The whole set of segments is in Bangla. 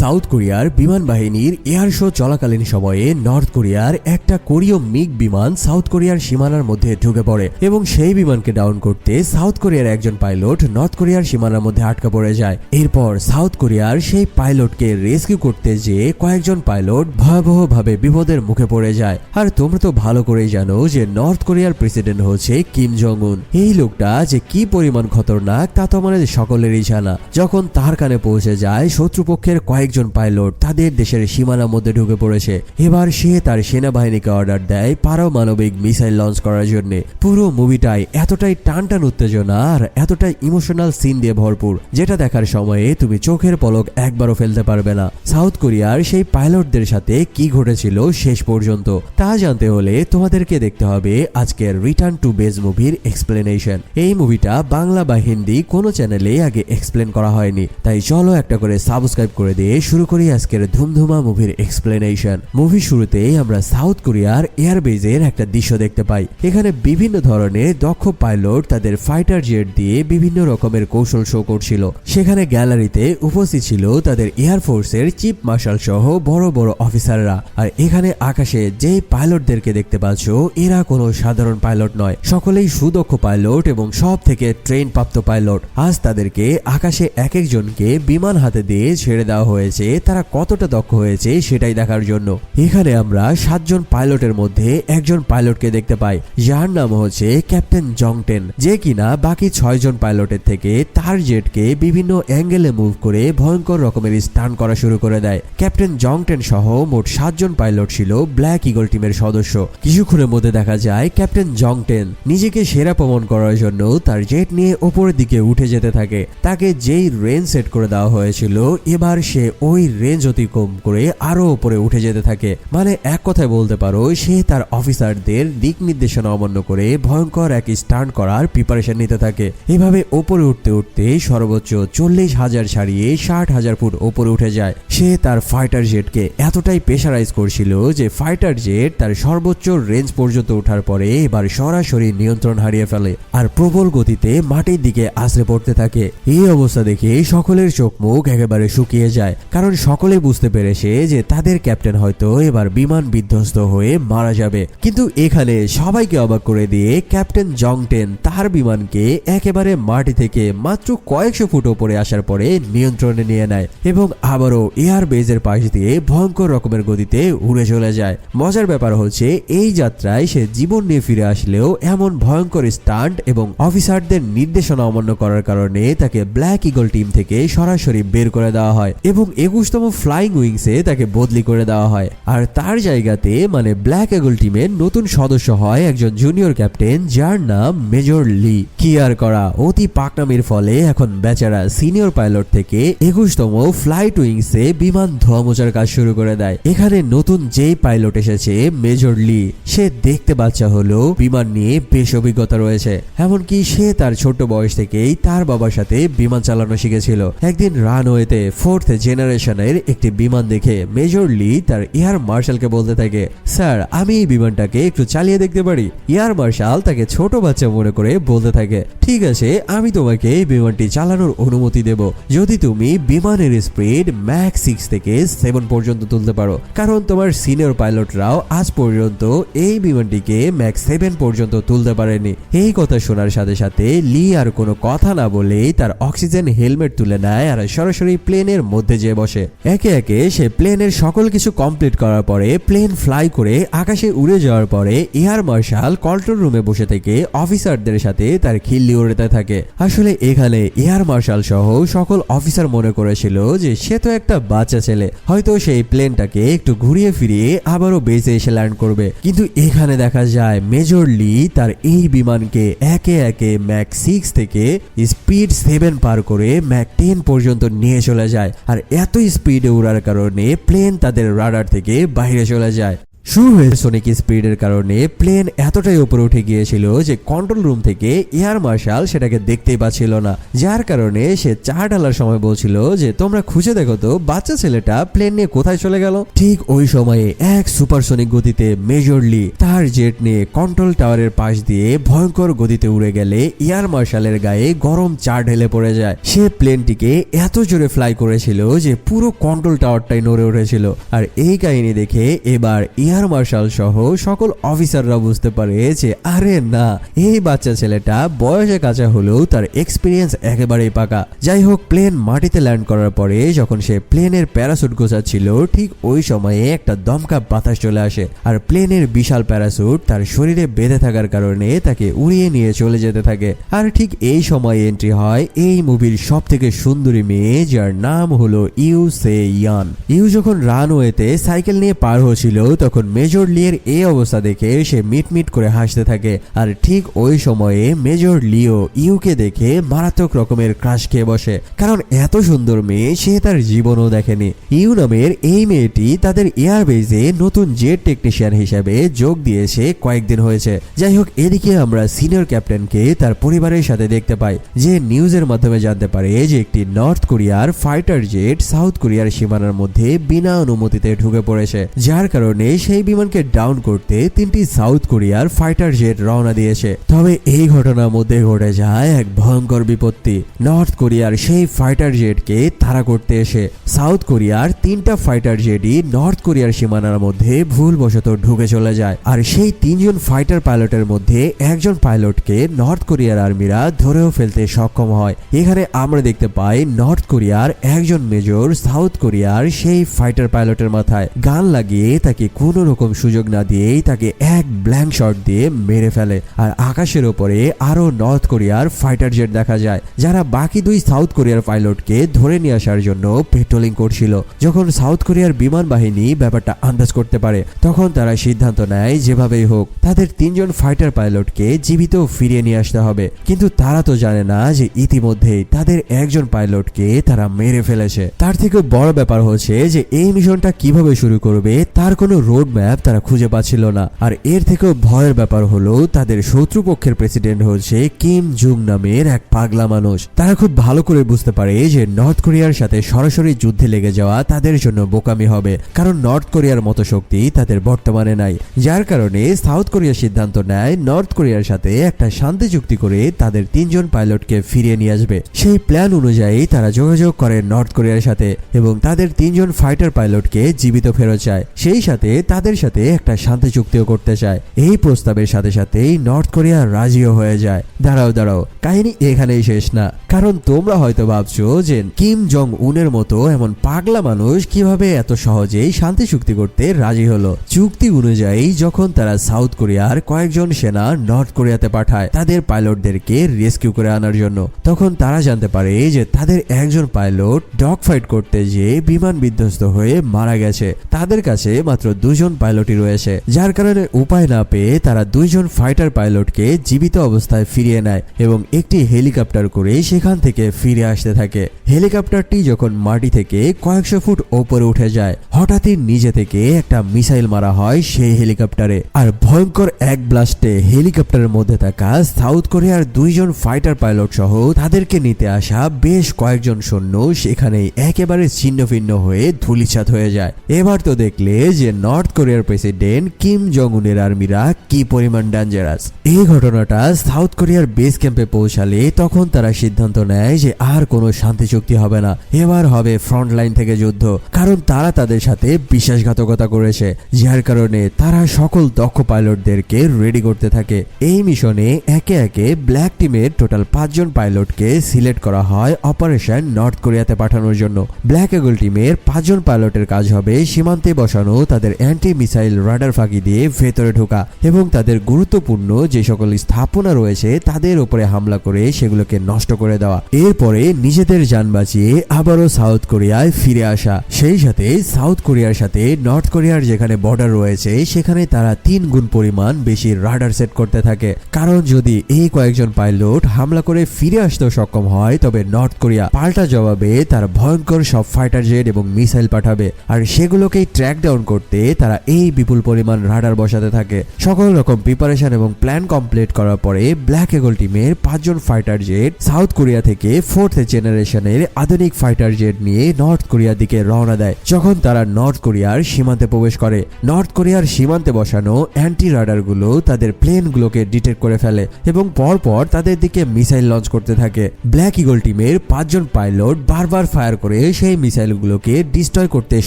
সাউথ কোরিয়ার বিমান বাহিনীর এয়ার শো চলাকালীন সময়ে নর্থ কোরিয়ার একটা কোরীয় মিগ বিমান সাউথ কোরিয়ার সীমানার মধ্যে ঢুকে পড়ে এবং সেই বিমানকে ডাউন করতে সাউথ কোরিয়ার একজন পাইলট নর্থ কোরিয়ার সীমানার মধ্যে আটকা পড়ে যায়। এরপর সাউথ কোরিয়ার সেই পাইলটকে রেস্কিউ করতে যেয়ে কয়েকজন পাইলট ভয়াবহভাবে বিপদের মুখে পড়ে যায়। আর তোমরা তো ভালো করেই জানো যে নর্থ কোরিয়ার প্রেসিডেন্ট হচ্ছে কিম জং উন। এই লোকটা যে কি পরিমাণ খতরনাক তা তো আমাদের সকলেরই জানা। যখন তার কানে পৌঁছে যায় শত্রুপক্ষের কয়েকজন পাইলট তাদের দেশের সীমানার মধ্যে ঢুকে পড়েছে, এবার সে তার সেনাবাহিনীকে অর্ডার দেয় পারমাণবিক মিসাইল লঞ্চ করার জন্য। পুরো মুভিটাই এতটাই টানটান উত্তেজনা আর এতটাই ইমোশনাল সিন দিয়ে ভরপুর, যেটা দেখার সময়ে তুমি চোখের পলক একবারও ফেলতে পারবে না। সাউথ কোরিয়ার সেই পাইলটদের সাথে কি ঘটেছিল শেষ পর্যন্ত তা জানতে হলে তোমাদেরকে দেখতে হবে আজকের রিটার্ন টু বেজ মুভির এক্সপ্লেনেশন। এই মুভিটা বাংলা বা হিন্দি কোনো চ্যানেলে আগে এক্সপ্লেন করা হয়নি, তাই চলো একটা করে সাবস্ক্রাইব করে দিয়ে শুরু করি আজকের ধুমধুমা মুভির এক্সপ্লেনেশন। মুভি শুরুতেই আমরা সাউথ কোরিয়ার এয়ারবেজের একটা দৃশ্য দেখতে পাই। এখানে বিভিন্ন ধরনের দক্ষ পাইলট তাদের ফাইটার জেট দিয়ে বিভিন্ন রকমের কৌশল শো করছিল। সেখানে গ্যালারিতে উপস্থিত ছিল তাদের এয়ারফোর্সের চিফ মার্শাল সহ বড় বড় অফিসাররা। আর এখানে আকাশে যেই পাইলটদেরকে দেখতে পাচ্ছ এরা কোনো সাধারণ পাইলট নয়, সকলেই সুদক্ষ পাইলট এবং সব থেকে ট্রেন প্রাপ্ত পাইলট। আজ তাদেরকে আকাশে এক একজনকে বিমান হাতে দিয়ে ছেড়ে দেওয়া হয়েছে তারা কতটা দক্ষ হয়েছে সেটাই দেখার জন্য। এখানে আমরা 7 জন পাইলটের মধ্যে একজন পাইলটকে দেখতে পাই যার নাম হচ্ছে ক্যাপ্টেন জংটেন, যে কিনা বাকি 6 জন পাইলটের থেকে তার জেটকে বিভিন্ন অ্যাঙ্গেলে মুভ করে ভয়ঙ্কর রকমের স্টান করা শুরু করে দেয়। ক্যাপ্টেন জংটেন সহ মোট 7 জন পাইলট ছিল ব্ল্যাক ইগল টিমের সদস্য। কিছুক্ষণের মধ্যে দেখা যায় ক্যাপ্টেন জংটেন নিজেকে সেরা প্রমাণ করার জন্য তার জেট নিয়ে ওপরের দিকে উঠে যেতে থাকে। তাকে যেই রেঞ্জ সেট করে দেওয়া হয়েছিল এবার সে ওই রেঞ্জ অতিক্রম করে আরো উপরে উঠে যেতে থাকে। মানে এক কথায় বলতে পারো সে তার অফিসারদের দিক নির্দেশনা অমান্য করে ভয়ঙ্কর এক স্টান্ট করার প্রিপারেশন নিতে থাকে। এভাবে ওপরে উঠতে উঠতে সর্বোচ্চ 40,000 ছাড়িয়ে 60,000 ফুট ওপরে উঠে যায়। সে তার ফাইটার জেটকে এতটাই প্রেসারাইজ করছিল যে ফাইটার জেট তার সর্বোচ্চ রেঞ্জ পর্যন্ত ওঠার পরে এবার সরাসরি নিয়ন্ত্রণ হারিয়ে ফেলে আর প্রবল গতিতে মাটির দিকে আছড়ে পড়তে থাকে। এই অবস্থা দেখে সকলের চোখ মুখ একেবারে শুকিয়ে যায়, কারণ সকলে বুঝতে পেরেছে যে তাদের ক্যাপ্টেন হয়তো এবার বিমান বিধ্বস্ত হয়ে মারা যাবে। কিন্তু এখানে সবাইকে অবাক করে দিয়ে ক্যাপ্টেন জংটেন তার বিমানকে একেবারে মাটি থেকে মাত্র কয়েকশো ফুট উপরে আসার পরে নিয়ন্ত্রণে নিয়ে নেয় এবং আবারও এয়ার বেজের পাশ দিয়ে ভয়ঙ্কর রকমের গতিতে উড়ে চলে যায়। মজার ব্যাপার হচ্ছে এই যাত্রায় সে জীবন নিয়ে ফিরে আসলেও এমন ভয়ঙ্কর স্টান্ট এবং অফিসারদের নির্দেশনা অমান্য করার কারণে তাকে ব্ল্যাক ইগল টিম থেকে সরাসরি বের করে দেওয়া হয় এবং 21তম ফ্লাইং উইংসে তাকে বদলি করে দেওয়া হয়। আর তার জায়গাতে মানে ব্ল্যাক ইগল টিমের নতুন সদস্য হয় একজন জুনিয়র ক্যাপ্টেন যার নাম মেজর লি। কি আর করা, অতি পাকনামির ফলে এখন বেচারা সিনিয়র পাইলট থেকে 21তম ফ্লাইট উইংসে বিমান ধোয়া মোচার কাজ শুরু করে দেয়। এখানে নতুন যেই পাইলট এসেছে মেজর লি, সে দেখতে বাচ্চা হলেও বিমান নিয়ে বেশ অভিজ্ঞতা রয়েছে। এমনকি সে তার ছোট বয়স থেকেই তার বাবার সাথে বিমান চালানো শিখেছিল। একদিন রানওয়েতে 4th জেনারেশনের একটি বিমান দেখে মেজর লি তার এয়ার মার্শালকে বলতে থাকে, স্যার আমি এই বিমানটাকে একটু চালিয়ে দেখতে পারি? এয়ার মার্শাল তাকে ছোট বাচ্চা মনে করে বলতে থাকে, ঠিক আছে আমি তোমাকে এই বিমানটি চালানোর অনুমতি দেব যদি তুমি বিমানের স্পিড ম্যাক 6 থেকে 7 পর্যন্ত তুলতে পারো, কারণ তোমার সিনিয়র পাইলটরাও আজ পর্যন্ত এই বিমানটিকে ম্যাক 7 পর্যন্ত তুলতে পারেনি। এই কথা শোনার সাথে সাথে লি আর কোনো কথা না বলে তার অক্সিজেন হেলমেট তুলে নেয় আর সরাসরি প্লেনের মধ্যে যেয়ে বসে। একে একে সে প্লেনের সকল কিছু কমপ্লিট করার পরে প্লেন ফ্লাই করে আকাশে উড়ে যাওয়ার পরে এয়ার মার্শাল কন্ট্রোল রুমে বসে থেকে অফিসারদের সাথে তার খিল্লি উড়াতে থাকে। আসলে এখানে এয়ার মার্শাল সহ সকল অফিসার মনে করেছিল যে সে তো একটা বাচ্চা ছেলে, হয়তো সেই প্লেনটাকে একটু ঘুরিয়ে ফিরিয়ে আবারও বেসে এসে ল্যান্ড করবে। কিন্তু এখানে দেখা যায় মেজর লি তার এই বিমানকে একে একে ম্যাক 6 থেকে স্পিড 7 পার করে ম্যাক 10 পর্যন্ত নিয়ে চলে যায়। আর এত স্পিডে উড়ার কারণে প্লেন তাদের রাডার থেকে বাইরে চলে যায়। শুরু হয়েছে সোনিক স্পিডের কারণে প্লেন এতটাই উপরে উঠে গিয়েছিল যে কন্ট্রোল রুম থেকে এয়ার মার্শাল সেটাকে দেখতেই পাচ্ছিল না, যার কারণে সে চা ঢালার সময় বলছিল যে তোমরা খুঁজে দেখো তো বাচ্চা ছেলেটা প্লেন নিয়ে কোথায় চলে গেল। ঠিক ওই সময়ে এক সুপারসোনিক গতিতে মেজর লি তার জেট নিয়ে কন্ট্রোল টাওয়ারের পাশ দিয়ে ভয়ঙ্কর গতিতে উড়ে গেলে এয়ার মার্শালের গায়ে গরম চা ঢেলে পড়ে যায়। সে প্লেনটিকে এত জোরে ফ্লাই করেছিল যে পুরো কন্ট্রোল টাওয়ারটাই নড়ে উঠেছিল। আর এই কাহিনী দেখে এবার এয়ার মার্শাল সহ সকল অফিসাররা বুঝতে পারে যে আরে না, এই বাচ্চা ছেলেটা বয়সে কাঁচা হলেও তার এক্সপিরিয়েন্স একেবারেই পাকা। যাই হোক, প্লেন মাটিতে ল্যান্ড করার পরে যখন সে প্লেনের প্যারাসুট গোছাচ্ছিল ঠিক ওই সময়ে একটা দমকা বাতাস চলে আসে, আর প্লেনের বিশাল প্যারাসুট তার শরীরে বেঁধে থাকার কারণে তাকে উড়িয়ে নিয়ে চলে যেতে থাকে। আর ঠিক এই সময় এন্ট্রি হয় এই মুভির সব থেকে সুন্দরী মেয়ে, যার নাম হলো ইউ সে ইয়ান। ইউ যখন রানওয়েতে সাইকেল নিয়ে পার হচ্ছিল তখন মেজর লিয়ের এই অবস্থা দেখে সে মিটমিট করে হাসতে থাকে। আর ঠিক ওই সময়ে মেজর লিও ইউকে দেখে মারাত্মক রকমের ক্রাশ খেয়ে বসে, কারণ এত সুন্দর মেয়ে সে তার জীবনও দেখেনি। ইউ নামের এই মেয়েটি তাদের এয়ারবেজে নতুন জেট টেকনিশিয়ান হিসেবে যোগ দিয়েছে কয়েকদিন হয়েছে। যাই হোক, এদিকে আমরা সিনিয়র ক্যাপ্টেনকে তার পরিবারের সাথে দেখতে পাই, যে নিউজের মাধ্যমে জানতে পারে যে একটি নর্থ কোরিয়ার ফাইটার জেট সাউথ কোরিয়ার সীমানার মধ্যে বিনা অনুমতিতে ঢুকে পড়েছে, যার কারণে সেই বিমানকে ডাউন করতে 3টি সাউথ কোরিয়ার ফাইটার জেট রওনা দিয়েছে। তবে এই ঘটনার মধ্যে ঘটে যায় এক ভয়ঙ্কর বিপত্তি। নর্থ কোরিয়ার সেই ফাইটার জেটকে তাড়া করতে এসে সাউথ কোরিয়ার 3টা ফাইটার জেটই নর্থ কোরিয়ার সীমানার মধ্যে ভুলবশত ঢুকে চলে যায়। আর সেই 3জন ফাইটার পাইলটের মধ্যে একজন পাইলটকে নর্থ কোরিয়ার আর্মিরা ধরেও ফেলতে সক্ষম হয়। এখানে আমরা দেখতে পাই নর্থ কোরিয়ার একজন মেজর সাউথ কোরিয়ার সেই ফাইটার পাইলটের মাথায় গান লাগিয়ে তাকে কোনো রকম সুযোগ না দিয়েই তাকে এক ব্ল্যাঙ্ক শট দিয়ে মেরে ফেলে। আর আকাশের ওপরে আরো নর্থ কোরিয়ার ফাইটার জেট দেখা যায়, যারা বাকি 2 সাউথ কোরিয়ার পাইলটকে ধরে নিয়ে আসার জন্য পেট্রোলিং করছিল। যখন সাউথ কোরিয়ার বিমান বাহিনী ব্যাপারটা আন্দাজ করতে পারে তখন তারা সিদ্ধান্ত নেয় যেভাবেই হোক তাদের 3জন ফাইটার পাইলটকে জীবিত ফিরিয়ে নিয়ে আসতে হবে। কিন্তু তারা তো জানে না যে ইতিমধ্যেই তাদের একজন পাইলটকে তারা মেরে ফেলেছে। তার থেকে বড় ব্যাপার হচ্ছে যে এই মিশনটা কিভাবে শুরু করবে তার কোনো রোড ম্যাপ তারা খুঁজে পাচ্ছিল না। আর এর থেকেও ভয়ের ব্যাপার হলো তাদের শত্রুপক্ষের প্রেসিডেন্ট হচ্ছে কিম জুং নামের এক পাগলা মানুষ। তারা খুব ভালো করে বুঝতে পারে যে নর্থ কোরিয়ার সাথে সরাসরি যুদ্ধে লেগে যাওয়া তাদের জন্য বোকামি হবে, কারণ নর্থ কোরিয়ার মতো শক্তি তাদের বর্তমানে নাই। যার কারণে সাউথ কোরিয়া সিদ্ধান্ত নেয় নর্থ কোরিয়ার সাথে একটা শান্তি চুক্তি করে তাদের 3জন পাইলটকে ফিরিয়ে নিয়ে আসবে। সেই প্ল্যান অনুযায়ী তারা যোগাযোগ করে নর্থ কোরিয়ার সাথে এবং তাদের 3জন ফাইটার পাইলটকে জীবিত ফেরত চায়। সেই সাথে তাদের সাথে একটা শান্তি চুক্তিও করতে চায়। এই প্রস্তাবের সাথে সাথেই নর্থ কোরিয়া রাজিও হয়ে যায়। দাঁড়াও, কাহিনী এখানেই শেষ না, কারণ তোমরা হয়তো ভাবছো যে কিম জং উনের মতো এমন পাগলা মানুষ কিভাবে এত সহজেই শান্তি চুক্তি করতে রাজি হলো। চুক্তি অনুযায়ী যখন তারা সাউথ কোরিয়ার কয়েকজন সেনা নর্থ কোরিয়াতে পাঠায় তাদের পাইলটদেরকে রেস্কিউ করে আনার জন্য, তখন তারা জানতে পারে যে তাদের একজন পাইলট ডগ ফাইট করতে গিয়ে বিমান বিধ্বস্ত হয়ে মারা গেছে। তাদের কাছে মাত্র 2জন পাইলটই রয়েছে, যার কারণে উপায় না পেয়ে তারা 2জন ফাইটার পাইলটকে জীবিত অবস্থায় ফিরিয়ে নেয় এবং একটি হেলিকপ্টার করে সেখান থেকে ফিরে আসতে থাকে। হেলিকপ্টারটি যখন মাটি থেকে কয়েকশো ফুট ওপরে উঠে যায় হঠাৎই নিজে থেকে একটা মিসাইল মারা হয় সেই হেলিকপ্টারে। আর ভয়ঙ্কর এক ব্লাস্টে হেলিকপ্টারের মধ্যে থাকা সাউথ কোরিয়ার 2জন ফাইটার পাইলট সহ তাদেরকে নিতে আসা বেশ কয়েকজন সৈন্য সেখানেই একেবারে ছিন্নভিন্ন হয়ে ধূলিসাৎ হয়ে যায়। এবার তো দেখলে যে নর্থ কোরিয়ার প্রেসিডেন্ট কিম জং উনের আর্মিরা কি পরিমাণ ডেঞ্জারাস। এই ঘটনাটা সাউথ কোরিয়ার বেস ক্যাম্পে পৌঁছালে তখন তারা সিদ্ধান্ত নেয় যে আর কোনো শান্তি চুক্তি হবে না, এবার হবে ফ্রন্ট লাইন থেকে যুদ্ধ, কারণ তারা তাদের সাথে বিশ্বাসঘাতকতা করেছে। যার কারণে তারা সকল দক্ষ পাইলটদেরকে রেডি করতে থাকে। এই মিশনে একে একে ব্ল্যাক টিমের টোটাল 5জন পাইলটকে সিলেক্ট করা হয় অপারেশন নর্থ কোরিয়াতে পাঠানোর জন্য। ব্ল্যাক ইগল টিমের 5জন পাইলটের কাজ হবে সীমান্তে বসানো তাদের অ্যান্টি মিসাইল রাডার ফাঁকি দিয়ে ভেতরে ঢোকা এবং তাদের গুরুত্বপূর্ণ যে সকল স্থাপনা রয়েছে তাদের উপরে হামলা করে সেগুলোকে নষ্ট করে দেওয়া। এরপরে নিজেদের যান বাঁচিয়ে আবারও সাউথ কোরিয়ায় ফিরে আসা। সেই সাথে সাউথ সাউথ কোরিয়ার সাথে নর্থ কোরিয়ার যেখানে বর্ডার রয়েছে সেখানে তারা 3 গুণ পরিমাণ বেশি রাডার সেট করতে থাকে, কারণ যদি এই কয়েকজন পাইলট হামলা করে ফিরে আসতেও সক্ষম হয় তবে নর্থ কোরিয়া পাল্টা জবাবে তার ভয়ঙ্কর সব ফাইটার জেট এবং মিসাইল পাঠাবে, আর সেগুলোকেই ট্র্যাক ডাউন করতে তারা এই বিপুল পরিমাণ রাডার বসাতে থাকে। সকল রকম প্রিপারেশন এবং প্ল্যান কমপ্লিট করার পরে ব্ল্যাক ইগল টিমের 5 জন ফাইটার জেট সাউথ কোরিয়া থেকে 4th জেনারেশনের আধুনিক ফাইটার জেট নিয়ে নর্থ কোরিয়ার দিকে রওনা দেয়। যখন তারা নর্থ কোরিয়ার সীমান্তে প্রবেশ করে, নর্থ কোরিয়ার সীমান্তে বসানো অ্যান্টি রাডারগুলো তাদের প্লেনগুলোকে ডিটেক্ট করে ফেলে এবং পরপর তাদের দিকে মিসাইল লঞ্চ করতে থাকে। ব্ল্যাক ইগল টিমের 5 জন পাইলট বারবার ফায়ার করে সেই মিসাইলগুলোকে ডিস্ট্রয় করতে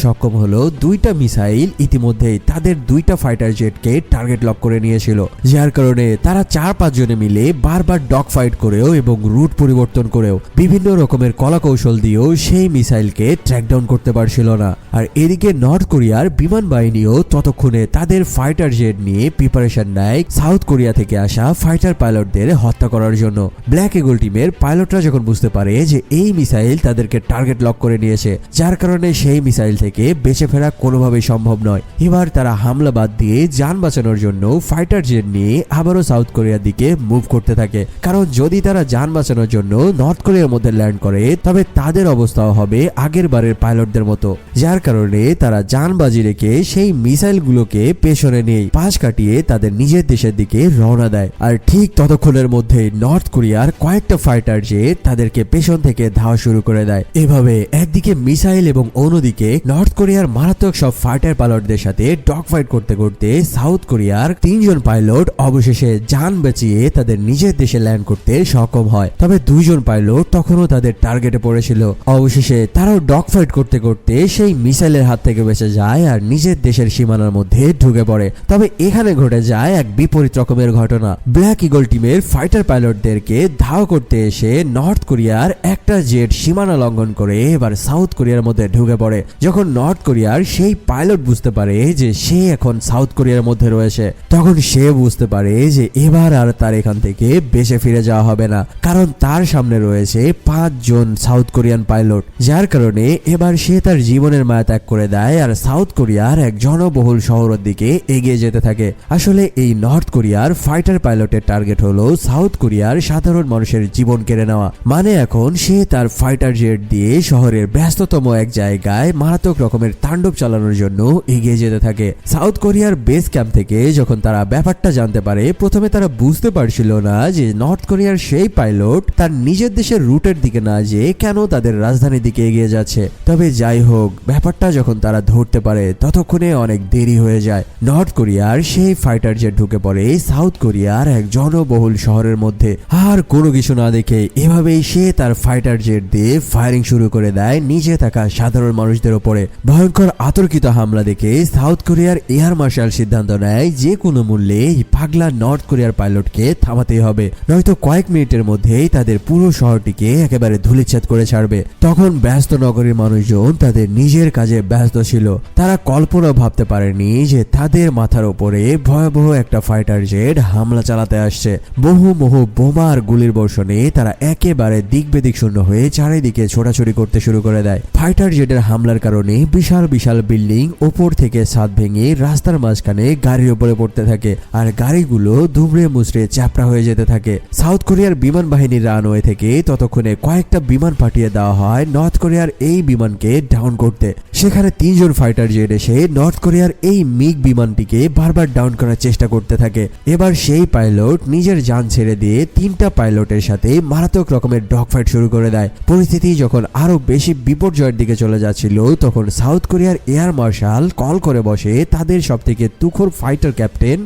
সক্ষম হলো। 2টা মিসাইল ইতিমধ্যেই তাদের 2টা ফাইটার জেটকে টার্গেট লক করে নিয়েছিল, যার কারণে তারা 4-5 জনে মিলে বারবার ডগ ফাইট করেও এবং রুট পরিবর্তন করেও বিভিন্ন রকমের কলাকৌশল দিয়েও সেই মিসাইলকে ট্র্যাক ডাউন করতে পারছিল না। আর এদিকে নর্থ কোরিয়ার বিমান বাহিনীও ততক্ষণে তাদের ফাইটার জেট নিয়ে প্রিপারেশন নেয় সাউথ কোরিয়া থেকে আসা ফাইটার পাইলটদের হত্যা করার জন্য। ব্ল্যাক ইগল টিমের পাইলটরা যখন বুঝতে পারে যে এই মিসাইল তাদেরকে টার্গেট লক করে নিয়েছে, যার কারণে সেই মিসাইল থেকে বেঁচে ফেরা কোনোভাবেই সম্ভব নয়, এবার তারা হামলা বাদ দিয়ে যান বাঁচানোর জন্য ফাইটার জেট নিয়ে আবারও সাউথ কোরিয়ার দিকে মুভ করতে থাকে। কারণ যদি তারা যান বাঁচানোর জন্য নর্থ কোরিয়ার মধ্যে ল্যান্ড করে তবে তাদের অবস্থাও হবে আগের বারের পাইলটদের মতো, যার কারণে তারা যান বাজি রেখে সেই মিসাইলগুলোকে পেছনে নিয়ে পাশ কাটিয়ে তাদের নিজের দেশের দিকে রওনা দেয়। আর ঠিক ততক্ষণের মধ্যে নর্থ কোরিয়ার কয়েকটা ফাইটার জেট তাদেরকে পেছন থেকে ধাওয়া শুরু করে দেয়। এভাবে একদিকে মিসাইল এবং অন্যদিকে নর্থ কোরিয়ার মারাত্মক সব ফাইটার পাইলটদের সাথে ডগ ফাইট করতে করতে সাউথ কোরিয়ার 3 জন পাইলট অবশেষে যান বাঁচিয়ে তাদের নিজের দেশে ল্যান্ড করতে সক্ষম হয়। তবে 2 জন পাইলট তখনও তাদের টার্গেটে পড়েছিল। অবশেষে তারাও ডগ ফাইট করতে করতে সেই মিসাইলের হাত থেকে বেঁচে যায় আর নিজের দেশের সীমানার মধ্যে ঢুকে পড়ে। তবে এখানে ঘটে যায় এক বিপরীত রকমের ঘটনা। ব্ল্যাক ইগল টিমের ফাইটার পাইলটদেরকে ধাওয়া করতে এসে নর্থ কোরিয়ার একটা জেট সীমানা লঙ্ঘন করে এবার সাউথ কোরিয়ার মধ্যে ঢুকে পড়ে। যখন নর্থ কোরিয়ার সেই পাইলট বুঝতে পারে যে সে এখন সাউথ কোরিয়ার মধ্যে রয়েছে, তখন সে বুঝতে পারে যে এবার আর তার এখান থেকে বেঁচে ফিরে যাওয়া হবে না, কারণ তার সামনে রয়েছে 5 জন সাউথ কোরিয়ান পাইলট, যার কারণে এবার সে তার জীবনের মায়া ত্যাগ করে দেয় আর সাউথ কোরিয়ার এক জনবহুল শহরের দিকে এগিয়ে যেতে থাকে। আসলে এই নর্থ কোরিয়ার ফাইটার পাইলটের টার্গেট হলো সাউথ কোরিয়ার সাধারণ মানুষের জীবন কেড়ে নেওয়া। মানে এখন সে তার ফাইটার জেট দিয়ে শহরের ব্যস্ততম এক জায়গায় মারাত্মক রকমের তাণ্ডব চালানোর জন্য এগিয়ে যেতে থাকে। সাউথ কোরিয়ার বেস ক্যাম্প থেকে যখন তারা ব্যাপারটা জানতে পারে, প্রথমে তারা বুঝতে পারছিল না যে নর্থ কোরিয়ার সেই পাইলট তার নিজের দেশের রুটের দিকে না যেয়ে কেন তাদের রাজধানীর দিকে এগিয়ে যাচ্ছে। তবে যাই হোক, ব্যাপারটা যখন তারা ধরতে পারে ততক্ষণে অনেক দেরি হয়ে যায়। নর্থ কোরিয়ার সেই ফাইটার জেট ঢুকে পড়ে সাউথ কোরিয়ার এক জনবহুল শহরের মধ্যে। আর কোনো কিছু না দেখে এভাবেই সে তার ফাইটার জেট দিয়ে ফায়ারিং শুরু করে দেয় নিচে থাকা সাধারণ মানুষদের উপরে। ভয়ঙ্কর আতর্কিত হামলা দেখে সাউথ কোরিয়ার এয়ার মার্শাল সিদ্ধান্ত নেয় যে কোনো মূল্যে এই পাগলা নর্থ কোরিয়ার পাইলটকে থামাতেই হবে, নয়তো কয়েক মিনিটের মধ্যেই তাদের পুরো শহরটিকে একেবারে ধূলিচ্ছেদ করে ছাড়বে। তখন ব্যস্ত নগরীর মানুষজন তাদের নিজের কাজে ব্যস্ত ছিল। তারা কল্পনা ভাবতে পারেনি যে তাদের মাথার উপরে ভয়াবহ একটা ফাইটার জেট হামলা চালাতে আসছে। বহু বোমা আর গুলির বর্ষণে তারা একেবারে দিক বেদিক শূন্য হয়ে চারিদিকে ছোটাছুটি করতে শুরু করে দেয়। ফাইটার জেটের হামলার কারণে বিশাল বিশাল বিল্ডিং ওপর থেকে ছাদ ভেঙে রাস্তার মাঝখানে গাড়ির উপরে পড়তে থাকে আর গাড়িগুলো দুমড়ে মুচড়ে চ্যাপড়া হয়ে যেতে থাকে। সাউথ কোরিয়ার বিমান বাহিনীর রানওয়ে থেকে ততক্ষণে কয়েকটা বিমান পাঠিয়ে দেওয়া হয় নর্থ কোরিয়ার এই বিমানকে ডাউন করতে। সেখানে 3 জন ফাইটার জেট এসে নর্থ কোরিয়ার এই মিগ বিমানটিকে বারবার ডাউন করার চেষ্টা করতে থাকে। এবার সেই পাইলট নিজের যান ছেড়ে দিয়ে 3টা পাইলটের সাথে মারাত্মক রকমের ডগ ফাইট শুরু করে দেয়। পরিস্থিতি যখন আরো বেশি বিপর্যয়ের দিকে চলে যাচ্ছিল, তখন সাউথ কোরিয়ার এয়ার মার্শাল কল করে বসে তাদের সবথেকে তুখোর ফাইটার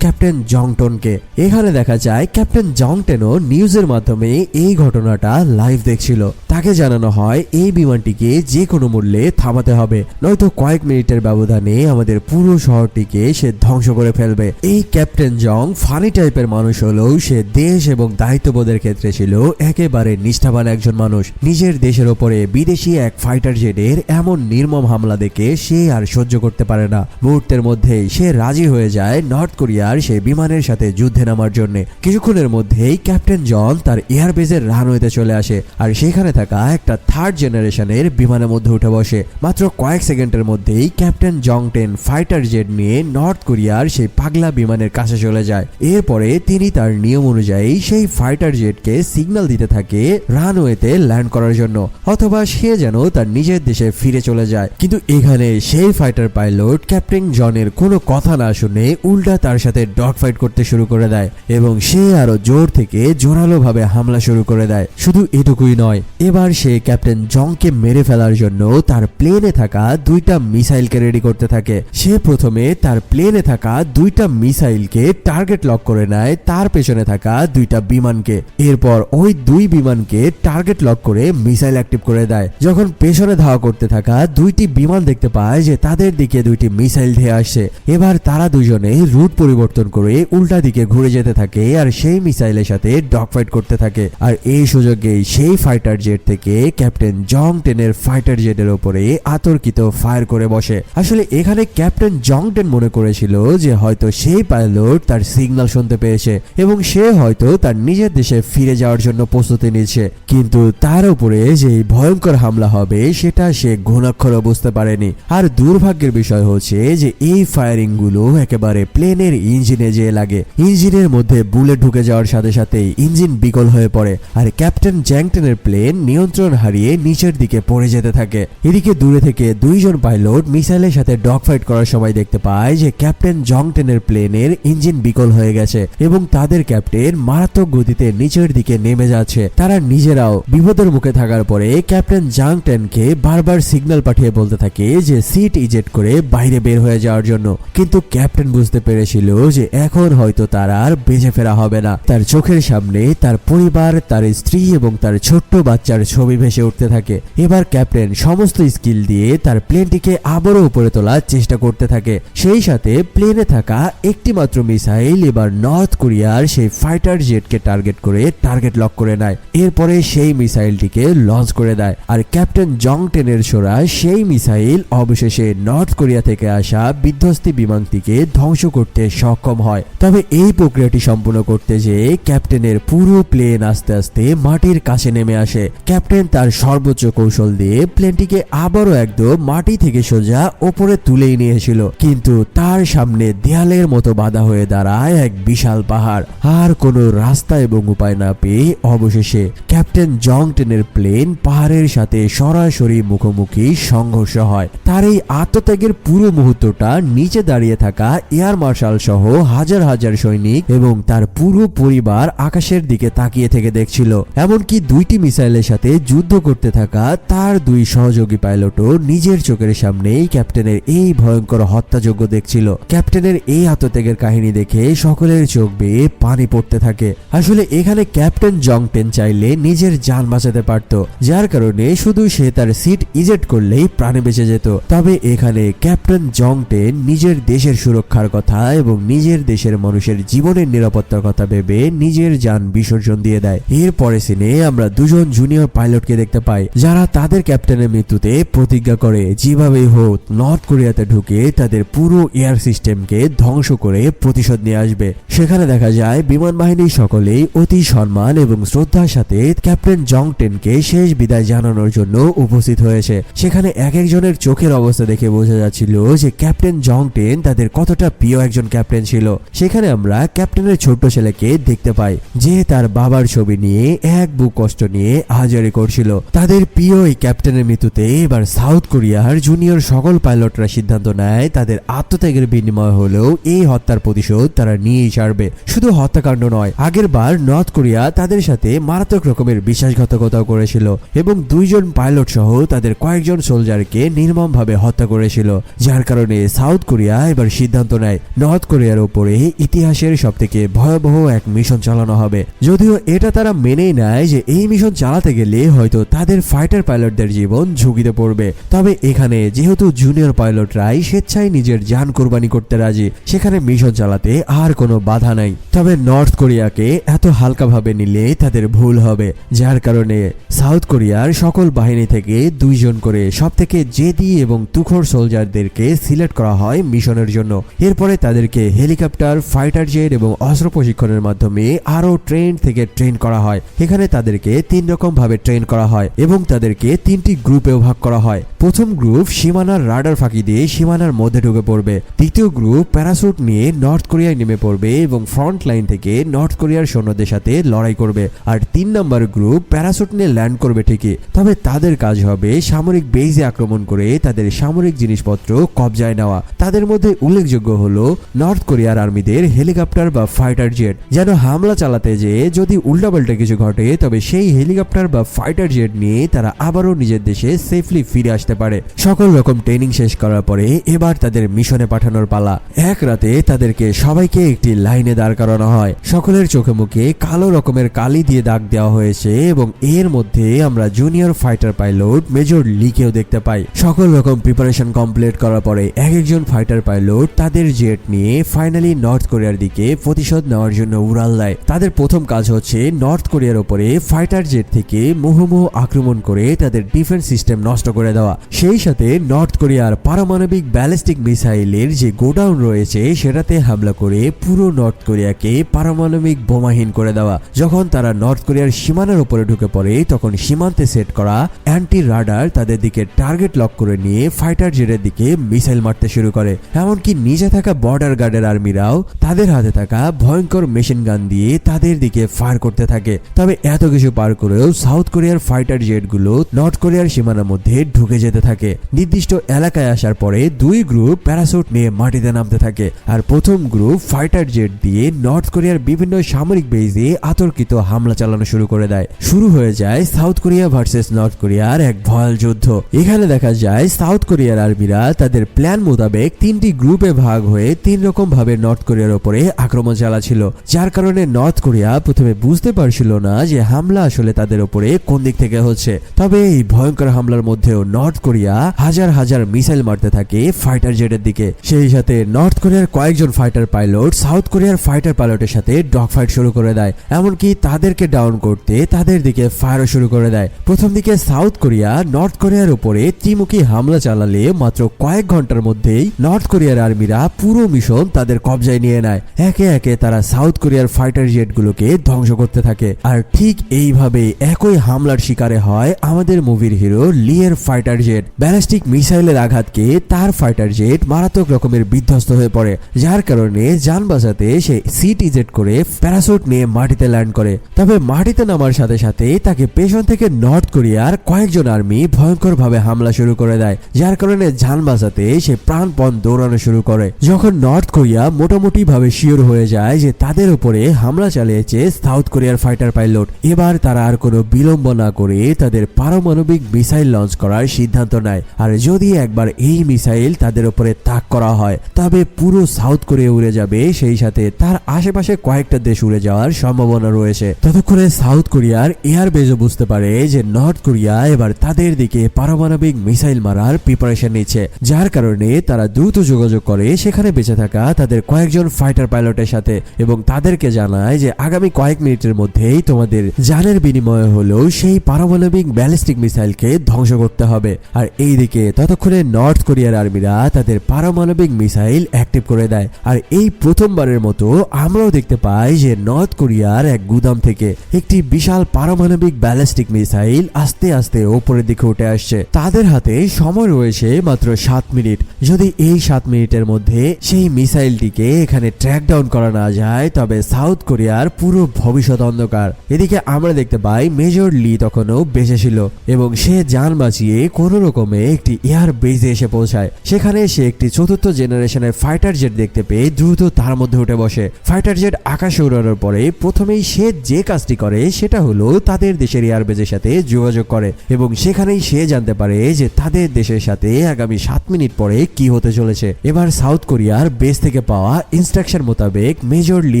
ক্যাপ্টেন জংটনকে। এখানে দেখা যায় ক্যাপ্টেন জংটেনও নিউজের মাধ্যমে এই ঘটনাটা লাইভ দেখছিল। তাকে জানানো হয় এই বিমানটিকে যে কোনো মূল্যে থামাতে হবে, নয়তো কয়েক মিনিটের ব্যবধানে আমাদের পুরো শহরটিকে সে ধ্বংস করে ফেলবে। এই ক্যাপ্টেন জং ফানি টাইপের মানুষ হলেও সে দেশ এবং দায়িত্ববোধের ক্ষেত্রে ছিল একেবারে নিষ্ঠাবান একজন মানুষ। নিজের দেশের ওপরে বিদেশি এক ফাইটার জেটের এমন নির্মম হামলা দেখে সে আর সহ্য করতে পারে না। মুহূর্তের মধ্যেই সে রাজি হয়ে যায় নর্থ কোরিয়ার সেই বিমানের সাথে যুদ্ধে নামার জন্য। কিছুক্ষণের মধ্যেই ক্যাপ্টেন জন তার এয়ারবেজের রানওয়েতে চলে আসে আর সেখানে থাকা একটা 3rd জেনারেশনের বিমানের মধ্যে উঠে বসে। মাত্র কয়েক সেকেন্ডের মধ্যেই ক্যাপ্টেন জং টেন ফাইটার জেট নিয়ে নর্থ কোরিয়ার সেই পাগলা বিমানের কাছে চলে যায়। এরপরে তিনি তার নিয়ম অনুযায়ী সেই ফাইটার জেটকে সিগন্যাল দিতে থাকে রানওয়েতে ল্যান্ড করার জন্য, অথবা সে যেন তার নিজের দেশে ফিরে চলে যায়। কিন্তু এখানে সেই ফাইটার পাইলট ক্যাপ্টেন জনের কোনো কথা না শুনে উল্টা তার সাথে ডগ ফাইট করতে শুরু করে দেয় এবং সে আরো জোর থেকে জোরালো ভাবে হামলা শুরু করে দেয়। শুধু এটুকুই নয়, এবার সে ক্যাপ্টেন জংকে মেরে ফেলার জন্য তার প্লেনে থাকা 2টা মিসাইলকে রেডি করতে থাকে। সে প্রথমে তার প্লেনে থাকা 2টা মিসাইলকে টার্গেট লক করে নেয় তার পেছনে থাকা 2টা বিমানকে। এরপর ওই 2 বিমানকে টার্গেট লক করে মিসাইল অ্যাক্টিভ করে দেয়। যখন পেছনে ধাওয়া করতে থাকা 2টি বিমান দেখতে পায় যে তাদের দিকে 2টি মিসাইল ধেয়ে আসছে, এবার তারা দুজনে রুট পরিবর্তন করে উল্টা দিকে ঘুরে যেতে থাকে আর সেই মিসাইলের সাথে ডগ ফাইট করতে থাকে। আর এই সুযোগেই সেই ফাইটার জেট থেকে ক্যাপ্টেন জং টেনের ফাইটার জেটের উপরে আতর্কিত ফায়ার করে বসে। আসলে এখানে ক্যাপ্টেন জং টেন মনে করেছিল যে হয়তো সেই পাইলট তার সিগন্যাল শুনতে পেয়েছে এবং সে হয়তো তার নিজের দেশে ফিরে যাওয়ার জন্য প্রস্তুতি নিচ্ছে, কিন্তু তার উপরে যে ভয়ঙ্কর হামলা হবে সেটা সে ঘুণাক্ষরও বুঝতে পারেনি। আর দুর্ভাগ্যের বিষয় হচ্ছে যে এই ফায়ারিং গুলো একেবারে প্লেনের ইঞ্জিনে যেয়ে লাগে। ইঞ্জিনের মধ্যে বুলেট ঢুকে যাওয়ার সাথে সাথেই ইঞ্জিন বিকল হয়ে পড়ে আর ক্যাপ্টেন জ্যাং টেনের প্লেন নিয়ন্ত্রণ হারিয়ে নিচের দিকে পড়ে যেতে থাকে। এদিকে দূরে থেকে 2 জন পাইলট মিসাইলের সাথে ডগ ফাইট করার সময় দেখতে পায় যে ক্যাপ্টেন জং টেনের প্লেনের ইঞ্জিন বিকল হয়ে গেছে এবং তাদের ক্যাপ্টেন মারাত্মক গতিতে নিচের দিকে নেমে যাচ্ছে। তারা নিজেরাও বিপদের মুখে থাকার পরে ক্যাপ্টেন জাং টেনকে বারবার সিগন্যাল পাঠিয়ে বলতে থাকে যে সিট ইজেক্ট করে বাইরে বের হয়ে যাওয়ার জন্য, কিন্তু ক্যাপ্টেন বুঝতে পেরেছিল যে এখন হয়তো তার আর বেঁচে ফেরা হবে না। তার চোখের সামনে তার পরিবার, তার স্ত্রী এবং তার ছোট্ট বাচ্চার ছবি ভেসে উঠতে থাকে। এবার ক্যাপ্টেন সমস্ত স্কিল দিয়ে তার প্লেনটিকে আবারও উপরে তোলার চেষ্টা করতে থাকে। সেই সাথে প্লেনে থাকা একটি মাত্র মিসাইল এবার নর্থ কোরিয়ার সেই ফাইটার জেটকে টার্গেট করে টার্গেট লক করে নেয়। এরপরে সেই মিসাইলটিকে লঞ্চ করে দেয় আর ক্যাপ্টেন জং টেনের ছোড়া সেই মিসাইল অবশেষে নর্থ কোরিয়া থেকে আসা বিধ্বস্ত বিমানটিকে ধ্বংস করতে সক্ষম হয়। তবে এই প্রক্রিয়াটি সম্পূর্ণ করতে যেয়ে ক্যাপ্টেনের পুরো প্লেন আস্তে আস্তে মাটির কাছে নেমে আসে। ক্যাপ্টেন তার সর্বোচ্চ কৌশল দিয়ে প্লেনটিকে আবারও একদম মাটি থেকে সোজা ওপরে তুলেই নিয়েছিল, কিন্তু তার সামনে দেয়ালের মতো বাধা হয়ে দাঁড়ায় এক বিশাল পাহাড়। আর কোনো রাস্তা এবং উপায় না পেয়ে অবশেষে ক্যাপ্টেন জং টেনের প্লেন পাহাড়ের সাথে সরাসরি মুখোমুখি সংঘর্ষ হয়। তার এই আত্মত্যাগের পুরো মুহূর্তটা নিচে দাঁড়িয়ে থাকা এয়ার মার্শাল সহ হাজার হাজার সৈনিক এবং তার পুরো পরিবার আকাশের দিকে তাকিয়ে থেকে দেখছিল। এমনকি 2টি মিসাইলের সাথে যুদ্ধ করতে থাকা তার 2 সহযোগী পাইলটও নিজের চোখের সামনেই ক্যাপ্টেনের এই ভয়ঙ্কর হত্যাযজ্ঞ দেখছিল। ক্যাপ্টেনের এই আত্মত্যাগের কাহিনী দেখে সকলের চোখ বেয়ে পানি পড়তে থাকে। আসলে এখানে ক্যাপ্টেন জং টেন চাইলে নিজের জান বাঁচাতে পারত, যার কারণে শুধু সে তার সিট ইজেক্ট করলেই প্রাণে বেঁচে যেত। তবে এখানে ক্যাপ্টেন জং টেন নিজের দেশের সুরক্ষার কথা এবং নিজের দেশের মানুষের জীবনের নিরাপত্তার কথা ভেবে নিজের জান বিসর্জন দিয়ে দেয়। এরপরে সিনে আমরা 2 জন জুনিয়র পাইলটকে দেখতে পাই যারা তাদের ক্যাপ্টেনের মৃত্যুতে প্রতিজ্ঞা করে যেভাবেই হোক নর্থ কোরিয়াতে ঢুকে তাদের পুরো এয়ার সিস্টেমকে ধ্বংস করে প্রতিশোধ নিয়ে আসবে। সেখানে দেখা যায় বিমান বাহিনীর সকলেই অতি সম্মান এবং শ্রদ্ধার সাথে ক্যাপ্টেন জং টেনকে শেষ বিদায় জানানোর জন্য উপস্থিত হয়েছে। সেখানে এক একজনের চোখের অবস্থা দেখে বোঝা যাচ্ছিল যে ক্যাপ্টেন জং টেন তাদের কতটা প্রিয় একজন ক্যাপ্টেন ছিল। সেখানে আমরা ক্যাপ্টেনের ছোট্ট ছেলেকে দেখতে পাই যে তার বাবার ছবি নিয়ে এক বুক কষ্ট নিয়ে হাজারি করছিল। তাদের প্রিয় এই ক্যাপ্টেনের মৃত্যুতে এবার সাউথ কোরিয়ার জুনিয়র সকল পাইলটরা সিদ্ধান্ত নেয় তাদের আত্মত্যাগের বিনিময় হলেও এই হত্যার প্রতিশোধ তারা নিয়েই ছাড়বে। শুধু হত্যাকাণ্ড নয়, আগের বার নর্থ কোরিয়া তাদের সাথে মারাত্মক রকমের বিশ্বাসঘাতকতাও করেছিল এবং 2 জন পাইলট সহ তাদের কয়েকজন সোলজারকে নির্মমভাবে হত্যা করেছিল, যার কারণে সাউথ কোরিয়া এবার সিদ্ধান্ত নেয় নর্থ কোরিয়ার উপরে ইতিহাসের সবথেকে ভয়াবহ এক মিশন চালানো হবে। যদিও এটা তারা মেনেই নেয় যে এই মিশন চালাতে গেলে হয়তো তাদের ফাইটার পাইলটদের জীবন ঝুঁকিতে পড়বে। তবে এখানে যেহেতু জুনিয়র পাইলটরাই স্বেচ্ছায় নিজের জান কোরবানি করতে রাজি, সেখানে মিশন চালাতে আর কোনো বাধা নাই। তবে নর্থ কোরিয়াকে এত হালকাভাবে নিলে তাদের ভুল হবে, যার কারণে সাউথ কোরিয়ার সকল বাহিনী থেকে 2 জন করে সবথেকে জেদি এবং তুখোড় সোলজারদেরকে সিলেক্ট করা হয় মিশনের জন্য। এরপরে তাদেরকে হেলিকপ্টার, ফাইটার জেট এবং অস্ত্র প্রশিক্ষণের মাধ্যমে আরো ট্রেন করা হয়। এখানে তাদেরকে 3 রকম ভাবে ট্রেন করা হয় এবং তাদেরকে 3টি গ্রুপেও ভাগ করা হয়। প্রথম গ্রুপ সীমানার রাডার ফাঁকি দিয়ে সীমানার মধ্যে ঢুকে পড়বে। দ্বিতীয় গ্রুপ প্যারাসুট নিয়ে নর্থ কোরিয়ায় নেমে পড়বে এবং ফ্রন্ট লাইন থেকে নর্থ কোরিয়ার সৈন্যদের সাথে লড়াই করবে। আর 3 নম্বর গ্রুপ প্যারাসুট নিয়ে ল্যান্ড করবে ঠিকই, তবে তাদের কাজ হবে সামরিক বেইজে আক্রমণ করে তাদের সামরিক জিনিসপত্র কবজায় নেওয়া। তাদের মধ্যে উল্লেখযোগ্য হলো নর্থ কোরিয়ার আর্মিদের হেলিকপ্টার বা ফাইটার জেট, যেন হামলা চালাতে যেয়ে যদি উল্টাপাল্টা কিছু ঘটে তবে সেই হেলিকপ্টার বা ফাইটার জেট নিয়ে তারা আবারও নিজের দেশে সেফলি ফিরে আসতে পারে। সকল রকম ট্রেনিং শেষ করার পরে এবার তাদের মিশনে পাঠানোর পালা। এক রাতে তাদেরকে সবাইকে একটি লাইনে দাঁড় করানো হয়। সকলের চোখে মুখে কালো রকমের কালি দিয়ে দাগ দেওয়া হয়েছে এবং এর মধ্যে আমরা জুনিয়র ফাইটার পাইলট মেজর লিকেও দেখতে পাই। সকল রকম প্রিপারেশন কমপ্লিট করার পরে একজন ফাইটার পাইলট তাদের জেট নিয়ে ফাইনালি নর্থ কোরিয়ার দিকে প্রতিশোধ নেওয়ার জন্য উড়াল দেয়। তাদের প্রথম কাজ হচ্ছে নর্থ কোরিয়ার উপরে ফাইটার জেট থেকে মুহুর্মুহু আক্রমণ করে তাদের ডিফেন্স সিস্টেম নষ্ট করে দেওয়া। সেই সাথে নর্থ কোরিয়ার পারমাণবিক ব্যালিস্টিক মিসাইলের যে গোডাউন রয়েছে সেটাতে হামলা করে পুরো নর্থ কোরিয়াকে পারমাণবিক বোমাহীন করে দেওয়া। যখন তারা নর্থ কোরিয়ার সীমানার উপরে ঢুকে পড়ে তখন সীমান্তে সেট করা অ্যান্টি রাডার তাদের দিকে টার্গেট লক করে নিয়ে ফাইটার জেটের দিকে মিসাইল মারতে শুরু করে। এমনকি নিচে থাকা বর্ডার গার্ডের আর্মিরাও তাদের হাতে থাকা ভয়ঙ্কর মেশিন গান দিয়ে তাদের দিকে ফায়ার করতে থাকে। তবে এত কিছু পার করেও সাউথ কোরিয়ার ফাইটার জেটগুলো নর্থ কোরিয়ার সীমানার মধ্যে ঢুকে যেতে থাকে। নির্দিষ্ট এলাকায় আসার পরে দুই গ্রুপ প্যারাসুট নিয়ে মাটিতে নামতে থাকে। আর প্রথম গ্রুপ ফাইটার জেট দিয়ে নর্থ কোরিয়ার বিভিন্ন সামরিক বেইজে আতর্কিত হামলা চালানো শুরু করে দেয়। শুরু হয়ে যায় সাউথ কোরিয়া ভার্সেস নর্থ কোরিয়ার এক ভয়াল যুদ্ধ। এখানে দেখা যায় সাউথ কোরিয়ার আর্মিরা তাদের প্ল্যান মোতাবেক 3টি গ্রুপে ভাগ হয়ে 3 রকম ভাবে নর্থ কোরিয়ার উপরে আক্রমণ চালাচ্ছিল, যার কারণে নর্থ কোরিয়া প্রথমে বুঝতে পারছিল না যে হামলা আসলে তাদের উপরে কোন দিক থেকে হচ্ছে। তবে এই ভয়ঙ্কর হামলার মধ্যেও নর্থ কোরিয়া হাজার হাজার মিসাইল মারতে থাকে ফাইটার জেটের দিকে। সেই সাথে নর্থ কোরিয়ার কয়েকজন ফাইটার পাইলট সাউথ কোরিয়ার ফাইটার পাইলটের সাথে ডগ ফাইট শুরু করে দেয়, এমনকি তাদেরকে ডাউন করতে তাদের দিকে ফায়ারও শুরু করে দেয়। প্রথম দিকে সাউথ কোরিয়া নর্থ কোরিয়ার উপরে ত্রিমুখী হামলা চালালে মাত্র কয়েক ঘন্টার মধ্যেই নর্থ কোরিয়ার আর্মিরা পুরো মিশন তাদের কবজায় নিয়ে নেয়। একে একে তারা সাউথ কোরিয়ার ফাইটার জেটগুলোকে ধ্বংস করতে থাকে। আর ঠিক এইভাবে একই হামলার শিকারে হয় আমাদের মুভির হিরো লিয়ের ফাইটার জেট। ব্যালিস্টিক মিসাইলের আঘাতকে তার ফাইটার জেট মারাত্মক রকমের বিধ্বস্ত হয়ে পড়ে, যার কারণে যান বাঁচাতে সে সিটিজেট করে প্যারাসুট নিয়ে মাটিতে ল্যান্ড করে। তবে মাটিতে নামার সাথে সাথে তাকে পেছন থেকে নর্থ কোরিয়ার কয়েকজন আর্মি ভয়ঙ্কর ভাবে হামলা শুরু করে দেয়, যার কারণে যান বাঁচাতে সে প্রাণপণ দৌড়ানো শুরু করে। যখন নর্থ কোরিয়া মোটামুটি ভাবে শিওর হয়ে যায় যে তাদের উপরে হামলা চালিয়েছে সাউথ কোরিয়ার ফাইটার পাইলট, এবার তারা আর কোনো বিলম্ব না করে তাদের পারমাণবিক মিসাইল লঞ্চ করার সিদ্ধান্ত নেয়। আর যদি একবার এই মিসাইল তাদের উপরে তাক করা হয় তবে পুরো সাউথ কোরিয়া উড়ে যাবে, সেই সাথে তার আশেপাশে কয়েকটা দেশ উড়ে যাওয়ার সম্ভাবনা রয়েছে। ততক্ষণে সাউথ কোরিয়ার এয়ার বেজও বুঝতে পারে যে নর্থ কোরিয়া এবার তাদের দিকে পারমাণবিক মিসাইল মারার প্রিপারেশন নিচ্ছে, যার কারণে তারা দ্রুত যোগাযোগ করে সেখানে বেঁচে থাকা তাদের কয়েকজন ফাইটার পাইলটের সাথে এবং তাদেরকে জানায় যে আগামী কয়েক মিনিটের মধ্যেই তোমাদের জানের বিনিময়ে হলেও সেই পারমাণবিক ব্যালিস্টিক মিসাইলকে ধ্বংস করতে হবে। আর এইদিকে ততক্ষণে নর্থ কোরিয়ার আর্মিরা তাদের পারমাণবিক মিসাইল অ্যাক্টিভ করে দেয়। আর এই প্রথমবারের মতো আমরাও দেখতে পাই যে নর্থ কোরিয়ার এক গুদাম থেকে একটি বিশাল পারমাণবিক ব্যালিস্টিক মিসাইল আস্তে আস্তে উপরের দিকে উঠে আসছে। তাদের হাতে সময় রয়েছে মাত্র 7 মিনিট। যদি এই 7 মিনিটের মধ্যে সেই মিসাইলটিকে এখানে ট্র্যাক ডাউন করা না যায় তবে সাউথ কোরিয়ার পুরো ভবিষ্যৎ অন্ধকার। এদিকে আমরা দেখতে পাই মেজর লি তখনও বেঁচে ছিল এবং সে যান বাঁচিয়ে কোনো রকমে একটি এয়ার বেজে এসে পৌঁছায়। সেখানে সে একটি 4th জেনারেশনের ফাইটার জেট দেখতে পেয়ে দ্রুত তার মধ্যে উঠে বসে। ফাইটার জেট আকাশে উড়ানোর পরে প্রথমেই সে যে কাজটি করে সেটা হলো তাদের দেশের এয়ার বেজের সাথে যোগাযোগ করে এবং সেখানেই সে জানতে পারে যে তাদের দেশের সাথে আগামী 7 মিনিট পরে কি হতে চলেছে। এবার সাউথ কোরিয়ার বেস থেকে পাওয়া ইনস্ট্রাকশন মোতাবেক মেজর লি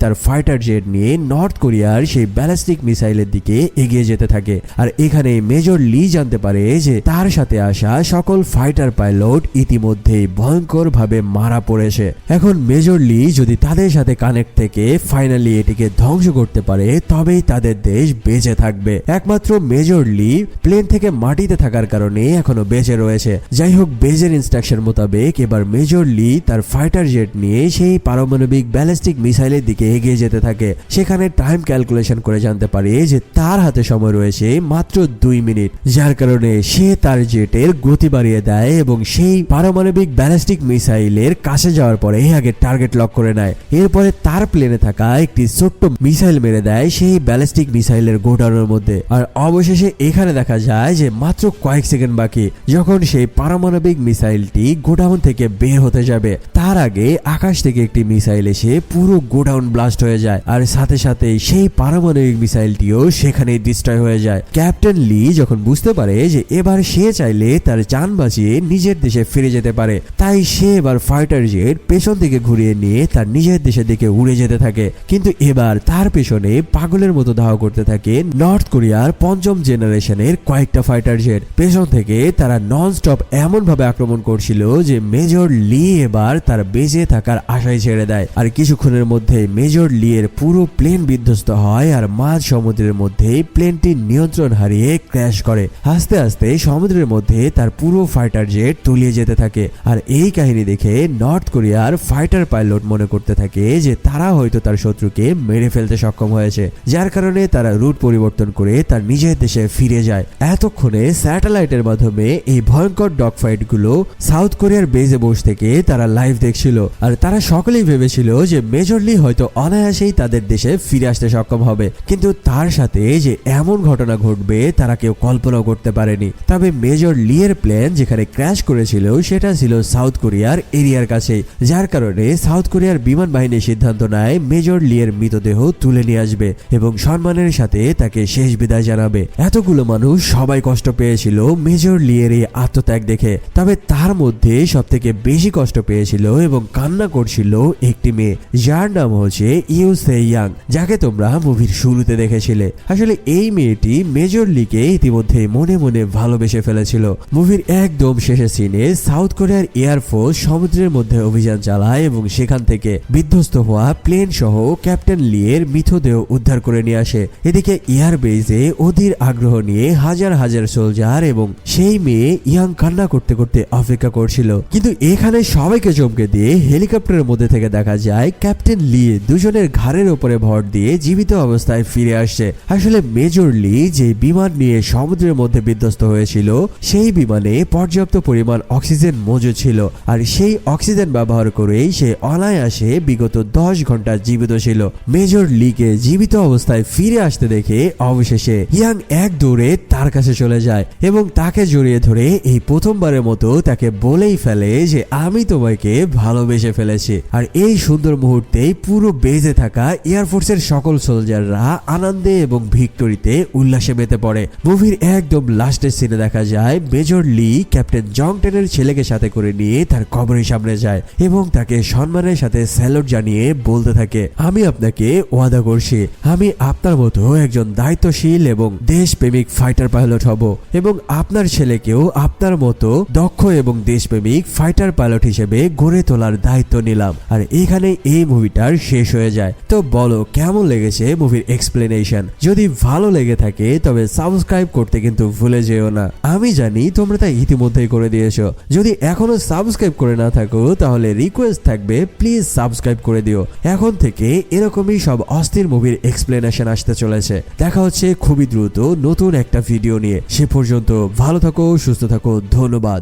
তার ফাইটার জেট নিয়ে নর্থ কোরিয়ার সেই ব্যালিস্টিক মিসাইলের দিকে এগিয়ে যেতে থাকে। আর এখানে মেজর লি জানতে পারে যে তার সাথে আসা সকল ফাইটার পাইলট ইতিমধ্যেই ভয়ঙ্কর ভাবে মারা পড়েছে। এখন মেজর লি যদি তাদের সাথে কানেক্ট থেকে ফাইনালি এটিকে ধ্বংস করতে পারে তবেই তাদের দেশ বেঁচে থাকবে। একমাত্র মেজর লি প্লেন থেকে মাটিতে থাকার কারণে এখনো বেঁচে রয়েছে। যাই হোক, বেজের ইনস্ট্রাকশন মোতাবেক এবার মেজর লি তার ফাইটার জেট নিয়ে সেই পারমাণবিক ব্যালিস্টিক মিসাইলের দিকে এগিয়ে যেতে থাকে। সেখানে টাইম ক্যালকুলেশন করে জানতে পারে যে তার হাতে সময় রয়েছে মাত্র 2 মিনিট, যার কারণে সে তার জেটের গতি বাড়িয়ে দেয় এবং সেই পারমাণবিক ব্যালিস্টিক মিসাইলের কাছে যাওয়ার পরে আগে টার্গেট লক করে নেয়। এরপরে তার প্লেনে থাকা একটি ছোট্ট মিসাইল মেরে দেয় সেই ব্যালিস্টিক মিসাইলের গোডাউনের মধ্যে। আর অবশেষে এখানে দেখা যায় যে মাত্র কয়েক সেকেন্ড বাকি যখন সেই পারমাণবিক মিসাইলটি গোডাউন থেকে বের হতে যাবে, তার আগে আকাশ থেকে একটি মিসাইল এসে পুরো গোডাউন ব্লাস্ট হয়ে যায় আর সাথে সাথে সেই পারমাণবিক মিসাইলটিও সেখানে ডিস্ট্রয় হয়ে যায়। ক্যাপ্টেন লি যখন বুঝতে পারে যে এবার সে চাইলে তার জান বাঁচিয়ে নিজের দেশে ফিরে যেতে পারে, তাই সে এবার ফাইটার জেট পেছন থেকে ঘুরিয়ে নিয়ে তার নিজের দেশের দিকে উড়ে যেতে থাকে। কিন্তু এবার তার পেছনে পাগলের মতো ধাওয়া করতে থাকে নর্থ কোরিয়ার পঞ্চম জেনারেশনের কয়েকটা ফাইটার জেট। পেছন থেকে তারা নন স্টপ এমন ভাবে আক্রমণ করছিল যে মেজর লি এবার তার বেঁচে থাকার আশায় ছেড়ে দেয়। আর কিছুক্ষণের মধ্যে মেজর লি এর পুরো প্লেন বিধ্বস্ত হয় আর মাঝ সমুদ্রের মধ্যে প্লেনটি নিয়ন্ত্রণ হারিয়ে ক্র্যাশ করে। আস্তে আস্তে সমুদ্রের মধ্যে তার পুরো ফাইটার জেট তলিয়ে যেতে থাকে। আর এই কাহিনী দেখে নর্থ কোরিয়ার ফাইটার পাইলট মনে করতে থাকে যে তারা হয়তো তার শত্রুকে মেরে ফেলতে সক্ষম হয়েছে, যার কারণে তারা রুট পরিবর্তন করে তার নিজের দেশে ফিরে যায়। এতক্ষণে স্যাটেলাইটের মাধ্যমে এই ভয়ঙ্কর ডগ ফাইট গুলো সাউথ কোরিয়ার বেজে বসে থেকে তারা লাইভ দেখছিল। আর তারা সকলেই ভেবেছিল যে মেজর লি হয়তো অনায়াসেই তাদের দেশে ফিরে আসতে সক্ষম হবে, কিন্তু তার সাথে যে এমন ঘটনা ঘটবে তারা কেউ কল্পনাও করতে পারেনি। তবে মেজর লি এর প্লেন যেখানে ক্র্যাশ করেছিল সেটা ছিল সাউথ কোরিয়ার এরিয়ার কাছে, যার কারণে সাউথ কোরিয়ার বিমান বাহিনী সিদ্ধান্ত নেয় মেজর লি এর মৃতদেহ তুলে নিয়ে আসবে এবং সম্মানের সাথে তাকে শেষ বিদায় জানাবে। এতগুলো মানুষ সবাই কষ্ট পেয়েছিল মেজর লি এর এই আত্মত্যাগ দেখে, তবে তার মধ্যে সব থেকে বেশি কষ্ট পেয়েছিল এবং কান্না করছিল একটি মেয়ে, যার নাম হচ্ছে ইউ সে ইয়াং, যাকে তোমরা মুভির শুরুতে দেখেছিলে। আসলে এই মেয়েটি মেজর লিকে ইতিমধ্যে মনে মনে ভালোবেসে ফেলেছিল। মুভির একদম শেষে সিনে সাউথ কোরিয়ার এয়ারফোর্স সমুদ্রের মধ্যে অভিযান চালায় এবং সেখান থেকে বিধ্বস্ত হওয়া প্লেন সহ ক্যাপ্টেন লি এর মৃতদেহ উদ্ধার করে নিয়ে আসে। এদিকে এয়ারবেজে অধীর আগ্রহ নিয়ে হাজার হাজার সোলজার এবং সেই মেয়ে ইয়াং কান্না করতে করতে অপেক্ষা করছিল। কিন্তু এখানে সবাইকে চমকে দিয়ে হেলিকপ্টারের মধ্যে থেকে দেখা যায় ক্যাপ্টেন লি দুজনের ঘাড়ের উপরে ভর দিয়ে জীবিত অবস্থায় ফিরে আসছে। আসলে মেজর লি যে বিমান নিয়ে সমুদ্রের মধ্যে বিধ্বস্ত হয়েছিল সেই বিমানে পর্যাপ্ত পরিমাণ অক্সিজেন মজুদ ছিল, আর সেই অক্সিজেন ব্যবহার করেই সে অনায়াসে বিগত 10 ঘন্টা জীবিত ছিল। মেজর লিকে জীবিত অবস্থায় ফিরে আসতে দেখে অবশেষে ইয়াং এক দৌড়ে তার কাছে চলে যায় এবং তাকে জড়িয়ে ধরে এই প্রথমবারের মতো তাকে বলেই ফেলে যে আমি তোমাকে ভালোবেসে ফেলেছি। আর এই সুন্দর মুহূর্তেই পুরো বেজে থাকা এয়ারফোর্সের সকল সোলজাররা আনন্দে এবং ভিক্টোরিতে উল্লাসে মেতে পড়ে। মুভির একদম লাস্টের সিনে দেখা যায় মেজর লি ক্যাপ্টেন জংটেনের ছেলেকে সাথে করে নিয়ে তার কবরের সামনে যায় এবং তাকে সম্মানের সাথে স্যালুট জানিয়ে বলতে থাকে, আমি আপনাকে ওয়াদা করছি আমি আপনার মতো একজন দায়িত্বশীল এবং দেশপ্রেমিক ফাইটার পাইলট হব এবং আপনার ছেলেকেও আপনার মতো দক্ষ এবং দেশপ্রেমিক ফাইটার পাইলট হিসেবে গড়ে তোলার দায়িত্ব নিলাম। আর এখানে এই মুভিটার শেষ হয়ে যায়। তো বলো কেমন লেগেছে মুভির এক্সপ্লেনেশন? যদি ভালো লেগে থাকে তবে সাবস্ক্রাইব করতে কিন্তু ভুলে যেও না। আমি জানি তোমরা তা ইতিমধ্যেই করে দিয়েছো। যদি এখনো সাবস্ক্রাইব করে না থাকো তাহলে রিকোয়েস্ট থাকবে প্লিজ সাবস্ক্রাইব করে দিও। এখন থেকে এরকমই সব অস্থির মুভির এক্সপ্লেনেশন আসতে চলেছে। দেখা হচ্ছে খুবই দ্রুত নতুন একটা ভিডিও নিয়ে। সে পর্যন্ত ভালো থাকো, সুস্থ থাকো, ধন্যবাদ।